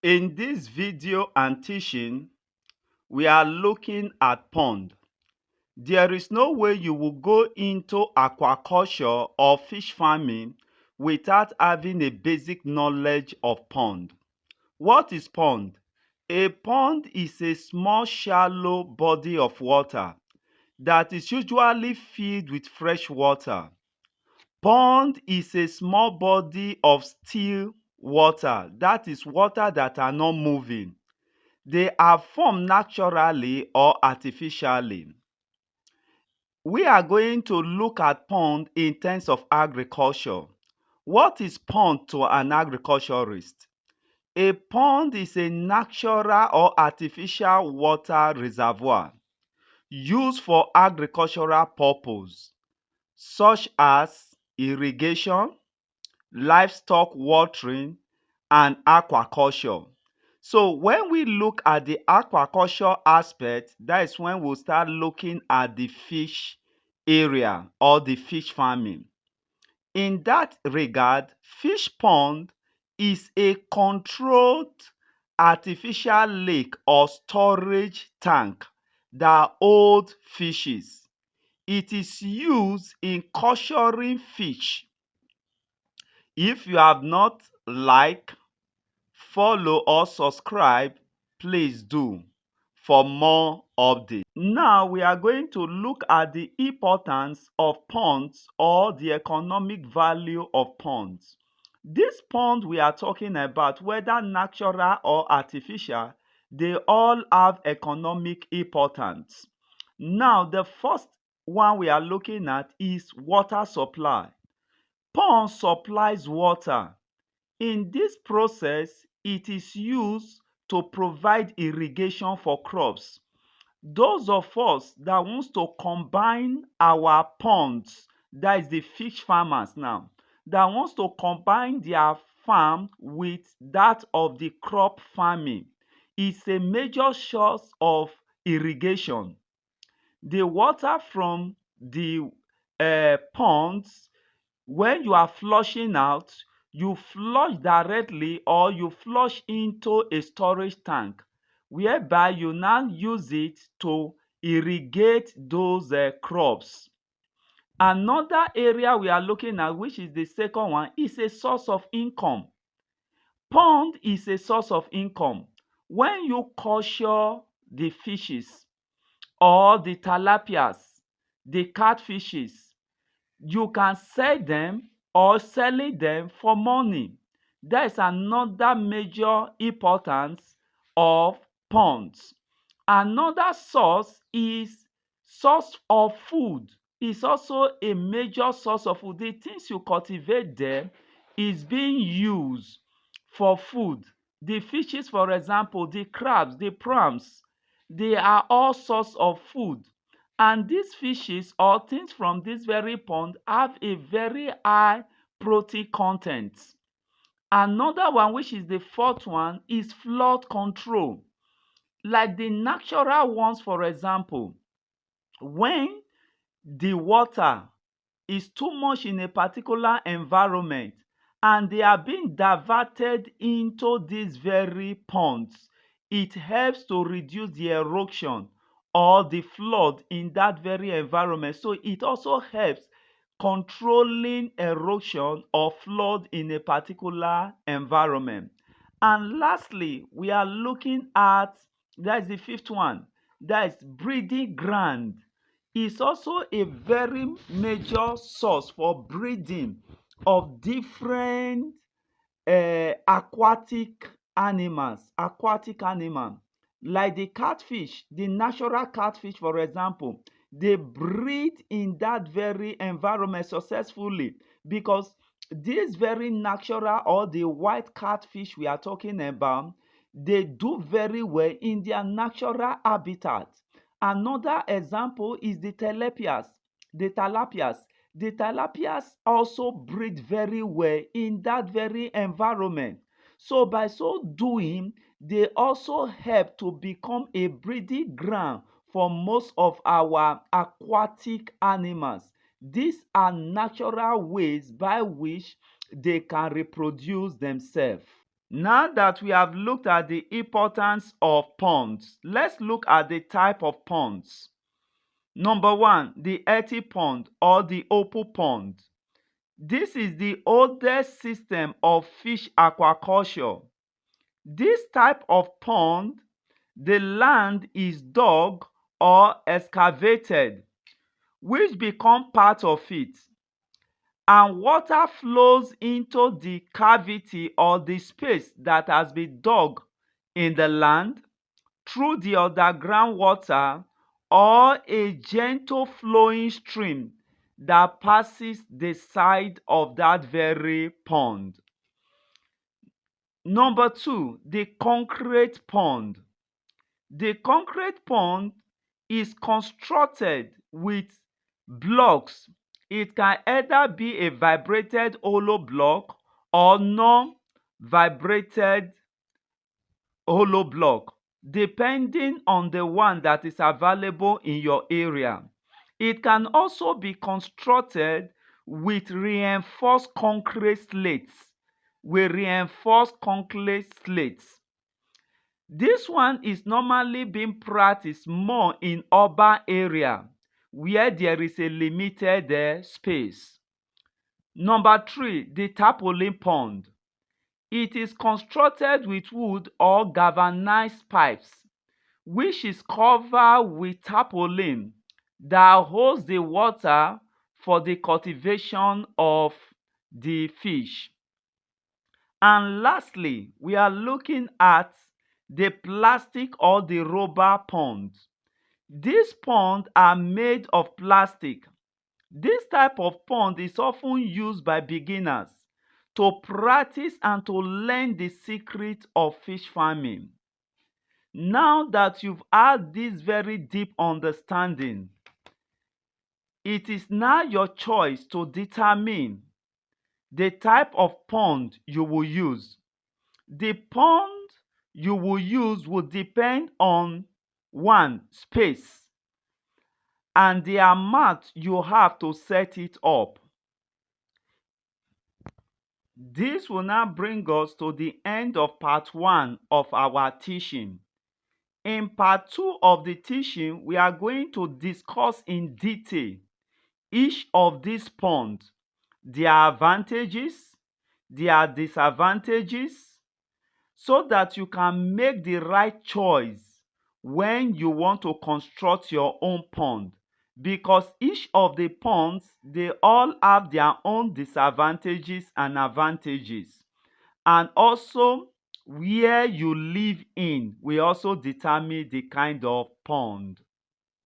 In this video and teaching, we are looking at pond. There is no way you will go into aquaculture or fish farming without having a basic knowledge of pond. What is pond? A pond is a small shallow body of water that is usually filled with fresh water. Pond is a small body of still water, that is water that are not moving. They are formed naturally or artificially. We are going to look at pond in terms of agriculture. What is pond to an agriculturist? A pond is a natural or artificial water reservoir used for agricultural purpose, such as irrigation, livestock watering, and aquaculture. So when we look at the aquaculture aspect, that is when we'll start looking at the fish area or the fish farming. In that regard, fish pond is a controlled artificial lake or storage tank that holds fishes. It is used in culturing fish. If you have not liked, follow or subscribe, please do for more updates. Now we are going to look at the importance of ponds or the economic value of ponds. This pond we are talking about, whether natural or artificial, they all have economic importance. Now the first one we are looking at is water supply. Pond supplies water. In this process, it is used to provide irrigation for crops. Those of us that wants to combine our ponds, that is the fish farmers now, that wants to combine their farm with that of the crop farming, is a major source of irrigation. The water from the ponds, when you are flushing out, you flush directly or you flush into a storage tank, whereby you now use it to irrigate those crops. Another area we are looking at, which is the second one, is a source of income. Pond is a source of income. When you culture the fishes or the tilapias, the catfishes, you can sell them or selling them for money. That is another major importance of ponds. Another source is source of food. It's also a major source of food. The things you cultivate there is being used for food. The fishes, for example, the crabs, the prawns, they are all source of food. And these fishes or things from this very pond have a very high protein content. Another one, which is the fourth one, is flood control. Like the natural ones, for example, when the water is too much in a particular environment and they are being diverted into these very ponds, it helps to reduce the erosion or the flood in that very environment. So it also helps controlling erosion or flood in a particular environment. And lastly, we are looking at, that is the fifth one, that is breeding ground. Is also a very major source for breeding of different aquatic animal, like the catfish, the natural catfish, for example. They breed in that very environment successfully because this very natural or the white catfish we are talking about, they do very well in their natural habitat. Another example is the tilapias. The tilapias. The tilapias also breed very well in that very environment. So by so doing, they also help to become a breeding ground for most of our aquatic animals. These are natural ways by which they can reproduce themselves. Now that we have looked at the importance of ponds, let's look at the type of ponds. Number one, the earthy pond or the opal pond. This is the oldest system of fish aquaculture. This type of pond, the land is dug or excavated, which become part of it, and water flows into the cavity or the space that has been dug in the land through the underground water or a gentle flowing stream that passes the side of that very pond. Number two, the concrete pond. The concrete pond is constructed with blocks. It can either be a vibrated hollow block or non-vibrated hollow block, depending on the one that is available in your area. It can also be constructed with reinforced concrete slates. This one is normally being practiced more in urban area where there is a limited space. Number three, the tarpaulin pond. It is constructed with wood or galvanized pipes, which is covered with tarpaulin that holds the water for the cultivation of the fish. And lastly, we are looking at the plastic or the rubber ponds. These ponds are made of plastic. This type of pond is often used by beginners to practice and to learn the secret of fish farming. Now that you've had this very deep understanding, it is now your choice to determine the type of pond you will use. The pond you will use will depend on one, space, and the amount you have to set it up. This will now bring us to the end of part 1 of our teaching. In part 2 of the teaching, we are going to discuss in detail each of these ponds, their advantages, their disadvantages, so that you can make the right choice when you want to construct your own pond, because each of the ponds, they all have their own disadvantages and advantages, and also where you live in will also determine the kind of pond.